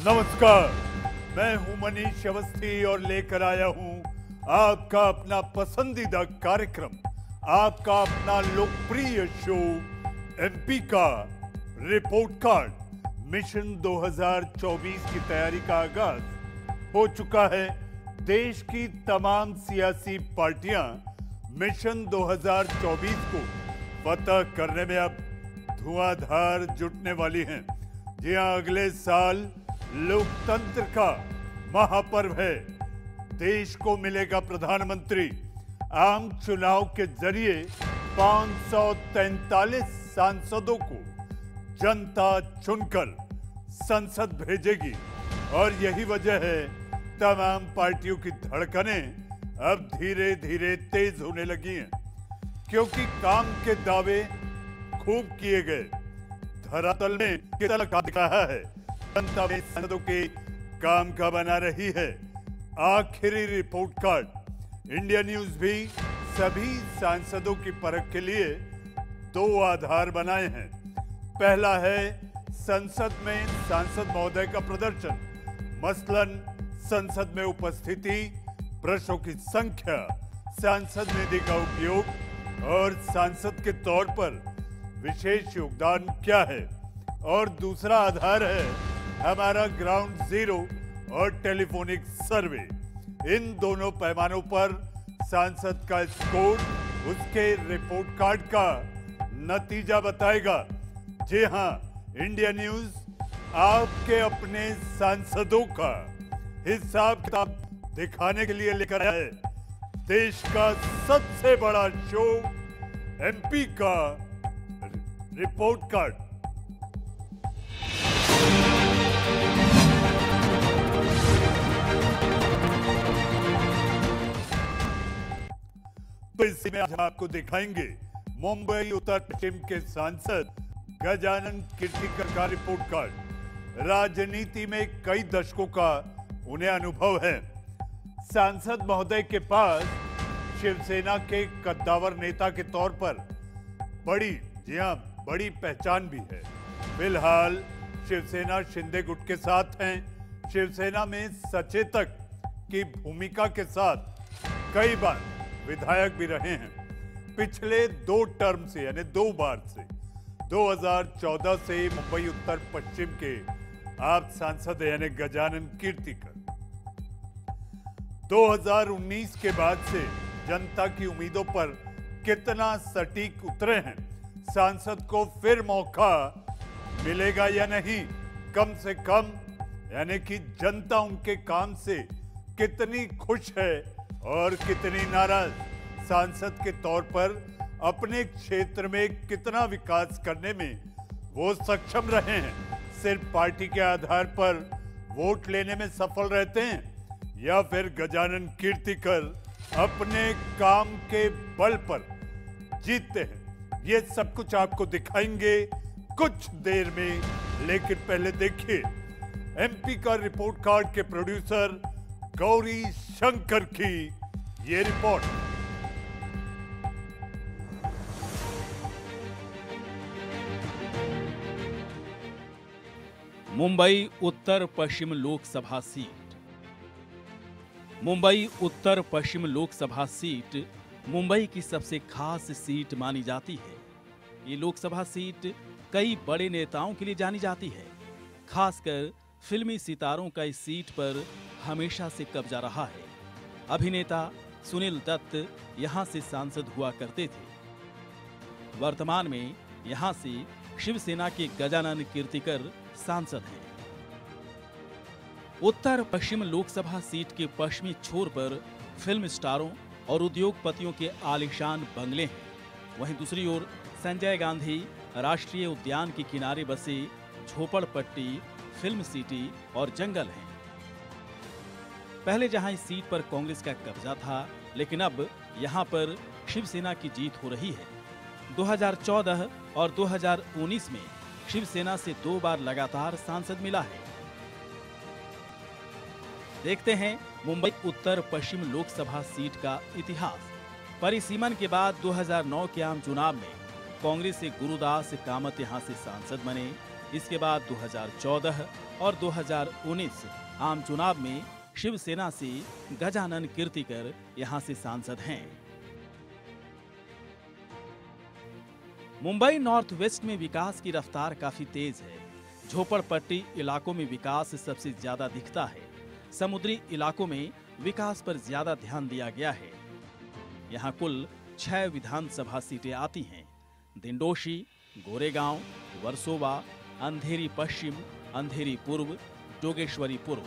नमस्कार, मैं हूं मनीष अवस्थी और लेकर आया हूं आपका अपना पसंदीदा कार्यक्रम, आपका अपना लोकप्रिय शो एमपी का रिपोर्ट कार्ड। मिशन 2024 की तैयारी का आगाज हो चुका है। देश की तमाम सियासी पार्टियां मिशन 2024 को फतह करने में अब धुआंधार जुटने वाली हैं। जी हां, अगले साल लोकतंत्र का महापर्व है। देश को मिलेगा प्रधानमंत्री। आम चुनाव के जरिए 543 सांसदों को जनता चुनकर संसद भेजेगी और यही वजह है तमाम पार्टियों की धड़कनें अब धीरे धीरे तेज होने लगी हैं, क्योंकि काम के दावे खूब किए गए। धरातल में कितना दिख रहा है, जनता में सांसदों के काम का बना रही है। आखिरी रिपोर्ट कार्ड इंडिया न्यूज भी सभी सांसदों की परख के लिए 2 आधार बनाए हैं। पहला है संसद में सांसद महोदय का प्रदर्शन, मसलन संसद में उपस्थिति, प्रश्नों की संख्या, सांसद निधि का उपयोग और सांसद के तौर पर विशेष योगदान क्या है। और दूसरा आधार है हमारा ग्राउंड जीरो और टेलीफोनिक सर्वे। इन दोनों पैमानों पर सांसद का स्कोर उसके रिपोर्ट कार्ड का नतीजा बताएगा। जी हां, इंडिया न्यूज आपके अपने सांसदों का हिसाब किताब दिखाने के लिए लेकर आया है देश का सबसे बड़ा शो एमपी का रिपोर्ट कार्ड। तो इसी में आज हम आपको दिखाएंगे मुंबई उत्तर पश्चिम के सांसद गजानन कीर्तिकर का रिपोर्ट कार्ड। राजनीति में कई दशकों का उन्हें अनुभव है। सांसद महोदय के पास शिवसेना के कद्दावर नेता के तौर पर बड़ी पहचान भी है। फिलहाल शिवसेना शिंदे गुट के साथ हैं। शिवसेना में सचेतक की भूमिका के साथ कई बार विधायक भी रहे हैं। पिछले 2 टर्म से यानी 2 बार से 2014 से मुंबई उत्तर पश्चिम के आप सांसद यानी गजानन कीर्तिकर। 2019 के बाद से जनता की उम्मीदों पर कितना सटीक उतरे हैं। सांसद को फिर मौका मिलेगा या नहीं, कम से कम यानी कि जनता उनके काम से कितनी खुश है और कितनी नाराज। सांसद के तौर पर अपने क्षेत्र में कितना विकास करने में वो सक्षम रहे हैं। सिर्फ पार्टी के आधार पर वोट लेने में सफल रहते हैं या फिर गजानन कीर्तिकर अपने काम के बल पर जीतते हैं। ये सब कुछ आपको दिखाएंगे कुछ देर में, लेकिन पहले देखिए एमपी का रिपोर्ट कार्ड के प्रोड्यूसर गौरी शंकर की ये रिपोर्ट। मुंबई उत्तर पश्चिम लोकसभा सीट। मुंबई उत्तर पश्चिम लोकसभा सीट मुंबई की सबसे खास सीट मानी जाती है। ये लोकसभा सीट कई बड़े नेताओं के लिए जानी जाती है। खासकर फिल्मी सितारों का इस सीट पर हमेशा से कब्जा रहा है। अभिनेता सुनील दत्त यहां से सांसद हुआ करते थे। वर्तमान में यहां से शिवसेना के गजानन कीर्तिकर सांसद हैं। उत्तर पश्चिम लोकसभा सीट के पश्चिमी छोर पर फिल्म स्टारों और उद्योगपतियों के आलीशान बंगले हैं। वहीं दूसरी ओर संजय गांधी राष्ट्रीय उद्यान के किनारे बसे झोपड़पट्टी, फिल्म सिटी और जंगल हैं। पहले जहां इस सीट पर कांग्रेस का कब्जा था, लेकिन अब यहां पर शिवसेना की जीत हो रही है। 2014 और 2019 में शिवसेना से 2 बार लगातार सांसद मिला है। देखते हैं मुंबई उत्तर पश्चिम लोकसभा सीट का इतिहास। परिसीमन के बाद 2009 के आम चुनाव में कांग्रेस से गुरुदास कामत यहां से सांसद बने। इसके बाद 2014 और 2019 आम चुनाव में शिवसेना से गजानन कीर्तिकर यहां से सांसद हैं। मुंबई नॉर्थ वेस्ट में विकास की रफ्तार काफी तेज है। झोपड़पट्टी इलाकों में विकास सबसे ज्यादा दिखता है। समुद्री इलाकों में विकास पर ज्यादा ध्यान दिया गया है। यहाँ कुल 6 विधानसभा सीटें आती हैं। दिंडोशी, गोरेगांव, वर्सोवा, अंधेरी पश्चिम, अंधेरी पूर्व, जोगेश्वरी पूर्व।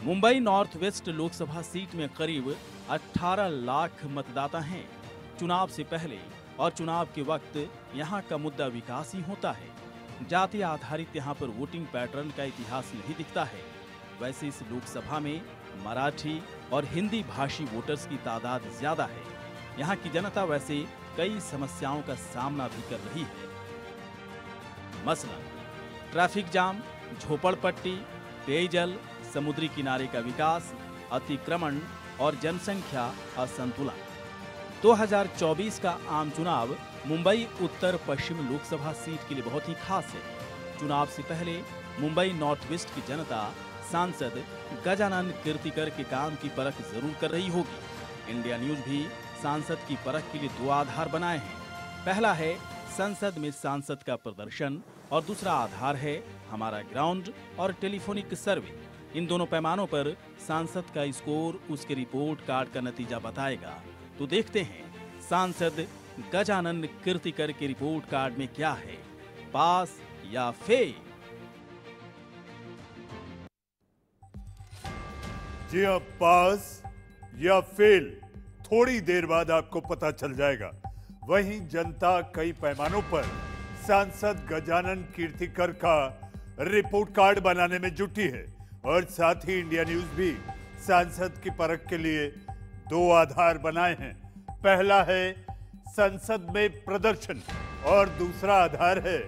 Mumbai north west Lok Sabha seat में करीब 18 लाख मतदाता हैं। चुनाव से पहले और चुनाव के वक्त यहाँ का मुद्दा विकास ही होता है। जाति आधारित यहाँ पर वोटिंग पैटर्न का इतिहास नहीं दिखता है। वैसे इस लोकसभा में मराठी और हिंदी भाषी वोटर्स की तादाद ज्यादा है। यहाँ की जनता वैसे कई समस्याओं का सामना भी कर रही है। मसलन ट्रैफिक जाम, झोपड़पट्टी, पेयजल, समुद्री किनारे का विकास, अतिक्रमण और जनसंख्या असंतुलन। 2024 का आम चुनाव मुंबई उत्तर पश्चिम लोकसभा सीट के लिए बहुत ही खास है। चुनाव से पहले मुंबई नॉर्थ वेस्ट की जनता सांसद गजानन कीर्तिकर के काम की परख जरूर कर रही होगी। इंडिया न्यूज भी सांसद की परख के लिए 2 आधार बनाए हैं। पहला है संसद में सांसद का प्रदर्शन और दूसरा आधार है हमारा ग्राउंड और टेलीफोनिक सर्वे। इन दोनों पैमानों पर सांसद का स्कोर उसके रिपोर्ट कार्ड का नतीजा बताएगा। तो देखते हैं सांसद गजानन कीर्तिकर के रिपोर्ट कार्ड में क्या है, पास या फेल। जी हाँ, पास या फेल थोड़ी देर बाद आपको पता चल जाएगा। वहीं जनता कई पैमानों पर सांसद गजानन कीर्तिकर का रिपोर्ट कार्ड बनाने में जुटी है और साथ ही इंडिया न्यूज भी सांसद की परख के लिए 2 आधार बनाए हैं। पहला है संसद में प्रदर्शन और दूसरा आधार है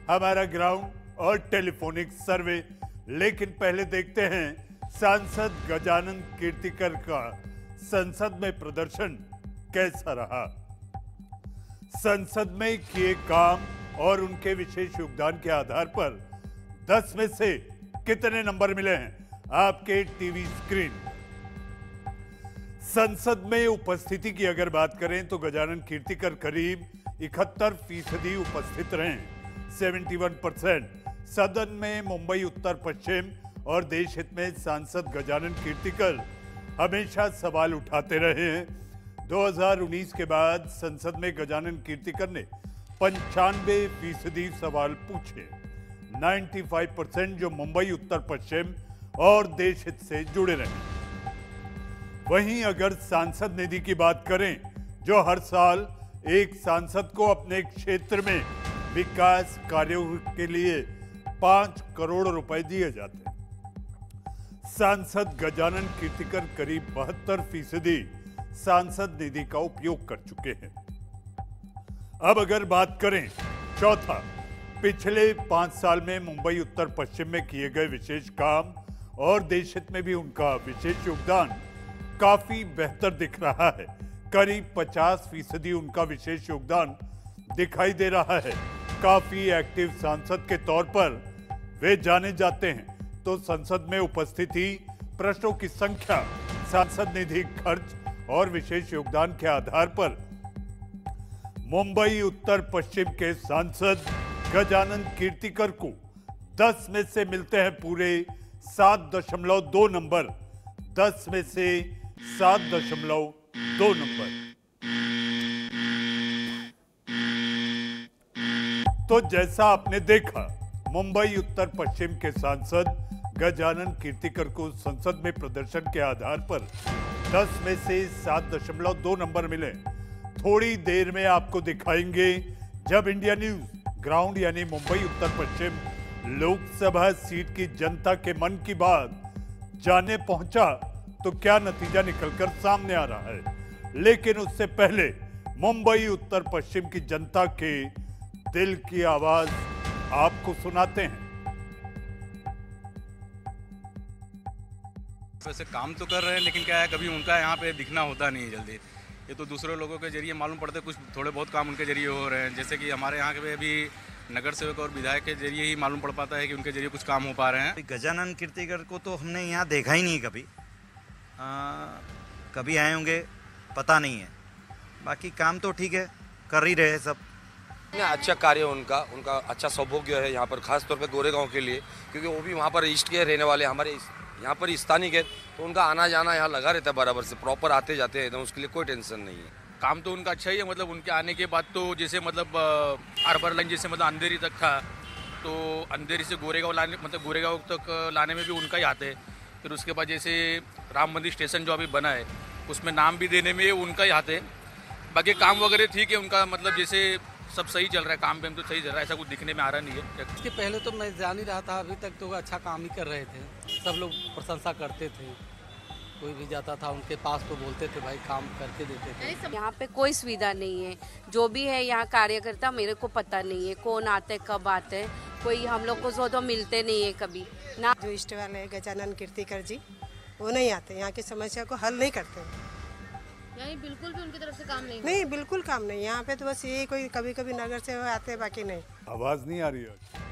हमारा ग्राउंड और टेलीफोनिक सर्वे। लेकिन पहले देखते हैं सांसद गजानन कीर्तिकर का संसद में प्रदर्शन कैसा रहा। संसद में किए काम और उनके विशेष योगदान के आधार पर 10 में से कितने नंबर मिले हैं आपके टीवी स्क्रीन। संसद में उपस्थिति की अगर बात करें तो गजानन कीर्तिकर करीब 71% उपस्थित रहे, 71%। सदन में मुंबई उत्तर पश्चिम और देश हित में सांसद गजानन कीर्तिकर हमेशा सवाल उठाते रहे हैं। 2019 के बाद संसद में गजानन कीर्तिकर ने 95% सवाल पूछे, 95% जो मुंबई उत्तर पश्चिम और देश हित से जुड़े रहे। वहीं अगर सांसद निधि की बात करें, जो हर साल एक सांसद को अपने क्षेत्र में विकास कार्यों के लिए 5 करोड़ रुपए दिए जाते हैं, सांसद गजानन कीर्तिकर करीब 72% सांसद निधि का उपयोग कर चुके हैं। अब अगर बात करें चौथा, पिछले 5 साल में मुंबई उत्तर पश्चिम में किए गए विशेष काम और देश हित में भी उनका विशेष योगदान काफी बेहतर दिख रहा है। करीब 50% उनका विशेष योगदान दिखाई दे रहा है। काफी एक्टिव सांसद के तौर पर वे जाने जाते हैं। तो संसद में उपस्थिति, प्रश्नों की संख्या, सांसद निधि खर्च और विशेष योगदान के आधार पर मुंबई उत्तर पश्चिम के सांसद गजानन कीर्तिकर को 10 में से मिलते हैं पूरे 7.2 नंबर। 10 में से 7.2 नंबर। तो जैसा आपने देखा, मुंबई उत्तर पश्चिम के सांसद गजानन कीर्तिकर को संसद में प्रदर्शन के आधार पर 10 में से 7.2 नंबर मिले। थोड़ी देर में आपको दिखाएंगे जब इंडिया न्यूज ग्राउंड यानी मुंबई उत्तर पश्चिम लोकसभा सीट की जनता के मन की बात जाने पहुंचा तो क्या नतीजा निकलकर सामने आ रहा है। लेकिन उससे पहले मुंबई उत्तर पश्चिम की जनता के दिल की आवाज आपको सुनाते हैं। वैसे काम तो कर रहे हैं, लेकिन क्या है, कभी उनका यहाँ पे दिखना होता नहीं है जल्दी। ये तो दूसरे लोगों के जरिए मालूम पड़ता है, कुछ थोड़े बहुत काम उनके जरिए हो रहे हैं। जैसे कि हमारे यहाँ के अभी नगर सेवक और विधायक के जरिए ही मालूम पड़ पाता है कि उनके जरिए कुछ काम हो पा रहे हैं। गजानन कीर्तिकर को तो हमने यहाँ देखा ही नहीं कभी। कभी आए होंगे पता नहीं है, बाकी काम तो ठीक है, कर ही रहे सब। अच्छा कार्य उनका अच्छा सौभाग्य है यहाँ पर, खास तौर पे गोरेगांव के लिए, क्योंकि वो भी वहाँ पर ईस्ट के रहने वाले, हमारे यहाँ पर स्थानीय है, तो उनका आना जाना यहाँ लगा रहता है बराबर से, प्रॉपर आते जाते हैं एकदम, उसके लिए कोई टेंशन नहीं है। काम तो उनका अच्छा ही है, मतलब उनके आने के बाद तो जैसे मतलब हार्बर लाइन जैसे मतलब अंधेरी तक था, तो अंधेरी से गोरेगांव लाने, मतलब गोरेगांव तक लाने में भी उनका ही हाथ है। फिर उसके बाद जैसे राम मंदिर स्टेशन जो अभी बना है उसमें नाम भी देने में उनका ही हाथ है। बाकी काम वगैरह ठीक है उनका, मतलब जैसे सब सही चल रहा है, काम पे तो सही चल रहा है, ऐसा कुछ दिखने में आ रहा नहीं है। इसके पहले तो मैं जान ही रहा था, अभी तक तो अच्छा काम ही कर रहे थे, सब लोग प्रशंसा करते थे, कोई भी जाता था उनके पास तो बोलते थे भाई काम करके देते थे। यहाँ पे कोई सुविधा नहीं है, जो भी है यहाँ कार्यकर्ता मेरे को पता नहीं है कौन आते कब आते, कोई हम लोग को तो मिलते नहीं है कभी ना। जो इष्ट वाले गजानन कीर्तिकर जी वो नहीं आते, यहाँ की समस्या को हल नहीं करते। यानी बिल्कुल भी उनकी तरफ से काम नहीं, बिल्कुल काम नहीं यहाँ पे, तो बस ये कोई कभी कभी नगर से आते हैं, बाकी नहीं। आवाज नहीं आ रही है।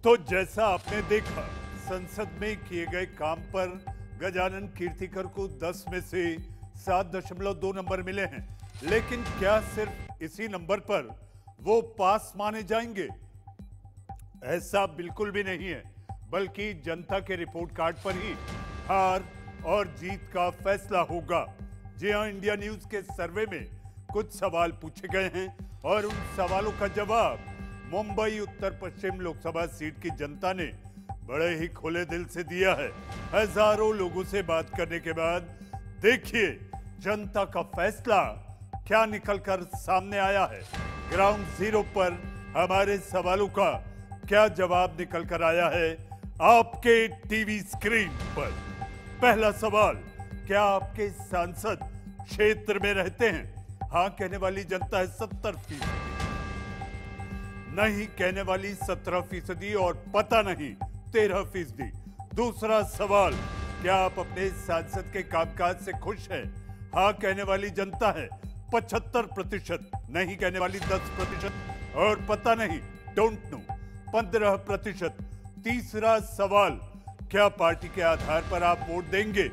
तो जैसा आपने देखा, संसद में किए गए काम पर गजानन कीर्तिकर को 10 में से 7.2 नंबर मिले हैं, लेकिन क्या सिर्फ इसी नंबर पर वो पास माने जाएंगे? ऐसा बिल्कुल भी नहीं है, बल्कि जनता के रिपोर्ट कार्ड पर ही हार और जीत का फैसला होगा। जी हां, इंडिया न्यूज के सर्वे में कुछ सवाल पूछे गए हैं और उन सवालों का जवाब मुंबई उत्तर पश्चिम लोकसभा सीट की जनता ने बड़े ही खुले दिल से दिया है। हजारों लोगों से बात करने के बाद देखिए जनता का फैसला क्या निकलकर सामने आया है। ग्राउंड जीरो पर हमारे सवालों का क्या जवाब निकलकर आया है आपके टीवी स्क्रीन पर। पहला सवाल, क्या आपके सांसद क्षेत्र में रहते हैं? हाँ कहने वाली जनता है 70%, नहीं कहने वाली 17% और पता नहीं 13%। दूसरा सवाल, क्या आप अपने सांसद के कामकाज से खुश हैं? हाँ कहने वाली जनता है 75%, नहीं कहने वाली 10% और पता नहीं डोंट नो 15%। तीसरा सवाल, क्या पार्टी के आधार पर आप वोट देंगे?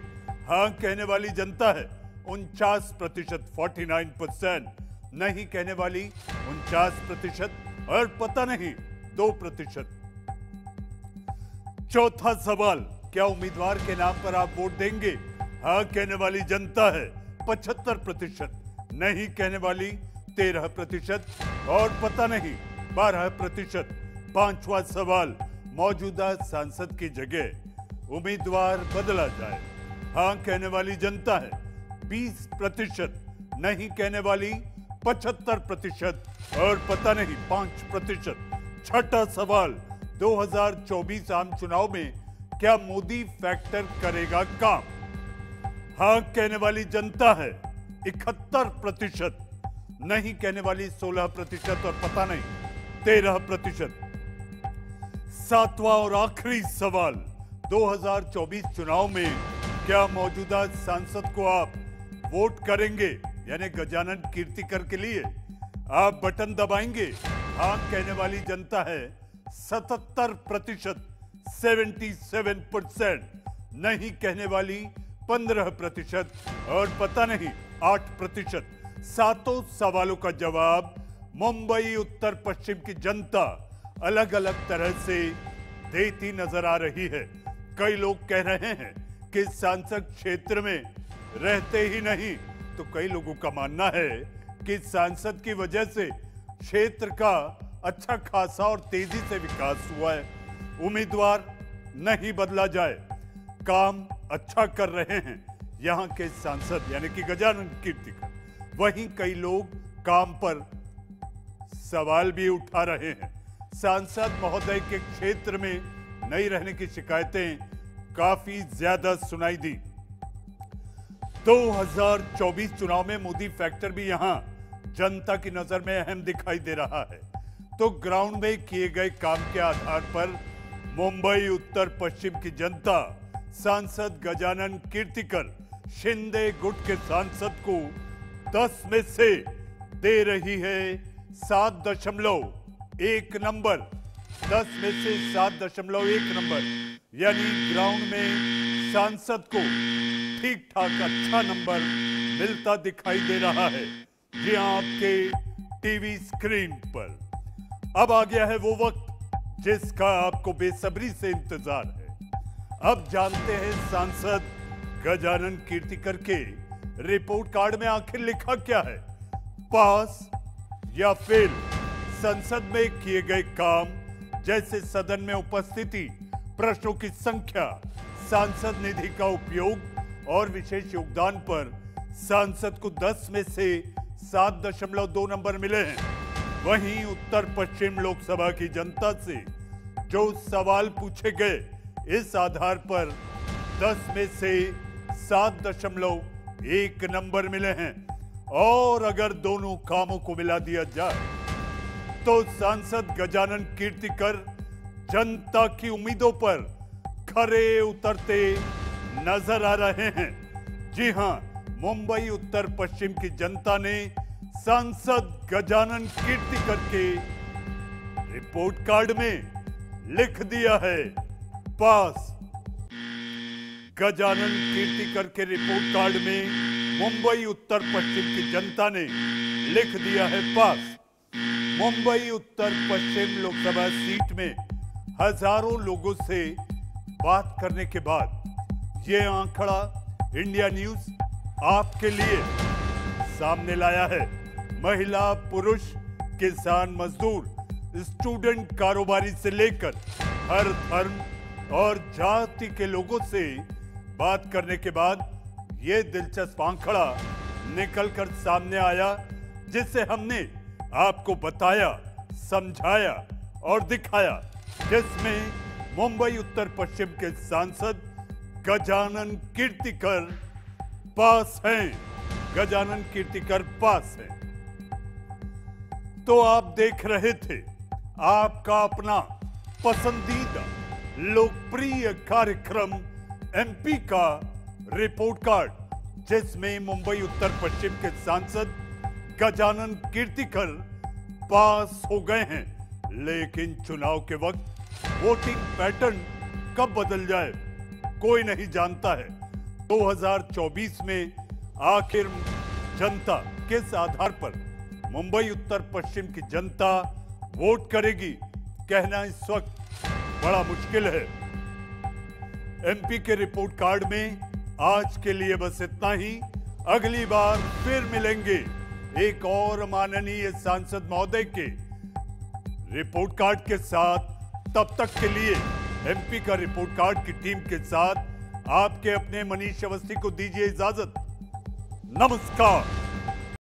हाँ कहने वाली जनता है 49%, 49%, नहीं कहने वाली 49% और पता नहीं 2%। चौथा सवाल, क्या उम्मीदवार के नाम पर आप वोट देंगे? हाँ कहने वाली जनता है 75%, नहीं कहने वाली 13% और पता नहीं 12%। पांचवा सवाल, मौजूदा सांसद की जगह उम्मीदवार बदला जाए? हाँ कहने वाली जनता है 20%, नहीं कहने वाली 75% और पता नहीं 5%। छठा सवाल, 2024 आम चुनाव में क्या मोदी फैक्टर करेगा काम? हाँ कहने वाली जनता है 71%, नहीं कहने वाली 16% और पता नहीं 13%। सातवां और आखिरी सवाल, 2024 चुनाव में क्या मौजूदा सांसद को आप वोट करेंगे? यानी गजानन कीर्तिकर के लिए आप बटन दबाएंगे? हाँ कहने वाली जनता है 77%, 77%, नहीं कहने वाली 15% और पता नहीं 8%। सातों सवालों का जवाब मुंबई उत्तर पश्चिम की जनता अलग अलग तरह से देती नजर आ रही है। कई लोग कह रहे हैं कि सांसद क्षेत्र में रहते ही नहीं, तो कई लोगों का मानना है कि सांसद की वजह से क्षेत्र का अच्छा खासा और तेजी से विकास हुआ है। उम्मीदवार नहीं बदला जाए, काम अच्छा कर रहे हैं यहाँ के सांसद यानी कि गजानन कीर्तिकर। वहीं कई लोग काम पर सवाल भी उठा रहे हैं। सांसद महोदय के क्षेत्र में नहीं रहने की शिकायतें काफी ज्यादा सुनाई दी। 2024 चुनाव में मोदी फैक्टर भी यहां जनता की नजर में अहम दिखाई दे रहा है। तो ग्राउंड में किए गए काम के आधार पर मुंबई उत्तर पश्चिम की जनता सांसद गजानन कीर्तिकर शिंदे गुट के सांसद को 10 में से दे रही है 7.1 नंबर। 10 में से 7.1 नंबर, यानी ग्राउंड में सांसद को ठीक ठाक अच्छा नंबर मिलता दिखाई दे रहा है जी आपके टीवी स्क्रीन पर। अब आ गया है वो वक्त जिसका आपको बेसब्री से इंतजार है। अब जानते हैं सांसद गजानन कीर्तिकर के रिपोर्ट कार्ड में आखिर लिखा क्या है, पास या फेल। संसद में किए गए काम जैसे सदन में उपस्थिति, प्रश्नों की संख्या, सांसद निधि का उपयोग और विशेष योगदान पर सांसद को 10 में से 7.2 नंबर मिले हैं। वहीं उत्तर पश्चिम लोकसभा की जनता से जो सवाल पूछे गए, इस आधार पर 10 में से 7.1 नंबर मिले हैं। और अगर दोनों कामों को मिला दिया जाए तो सांसद गजानन कीर्तिकर जनता की उम्मीदों पर खरे उतरते नजर आ रहे हैं। जी हां, मुंबई उत्तर पश्चिम की जनता ने सांसद गजानन कीर्तिकर के रिपोर्ट कार्ड में लिख दिया है पास। गजानन कीर्तिकर के रिपोर्ट कार्ड में मुंबई उत्तर पश्चिम की जनता ने लिख दिया है पास। मुंबई उत्तर पश्चिम लोकसभा सीट में हजारों लोगों से बात करने के बाद ये आंकड़ा इंडिया न्यूज आपके लिए सामने लाया है। महिला, पुरुष, किसान, मजदूर, स्टूडेंट, कारोबारी से लेकर हर धर्म और जाति के लोगों से बात करने के बाद ये दिलचस्प आंकड़ा निकलकर सामने आया, जिसे हमने आपको बताया, समझाया और दिखाया, जिसमें मुंबई उत्तर पश्चिम के सांसद गजानन कीर्तिकर पास हैं। गजानन कीर्तिकर पास हैं। तो आप देख रहे थे आपका अपना पसंदीदा लोकप्रिय कार्यक्रम एमपी का रिपोर्ट कार्ड, जिसमें मुंबई उत्तर पश्चिम के सांसद गजानन कीर्तिकर पास हो गए हैं। लेकिन चुनाव के वक्त वोटिंग पैटर्न कब बदल जाए कोई नहीं जानता है। 2024 में आखिर जनता किस आधार पर मुंबई उत्तर पश्चिम की जनता वोट करेगी, कहना इस वक्त बड़ा मुश्किल है। एमपी के रिपोर्ट कार्ड में आज के लिए बस इतना ही। अगली बार फिर मिलेंगे एक और माननीय सांसद महोदय के रिपोर्ट कार्ड के साथ। तब तक के लिए एमपी का रिपोर्ट कार्ड की टीम के साथ आपके अपने मनीष अवस्थी को दीजिए इजाजत। नमस्कार।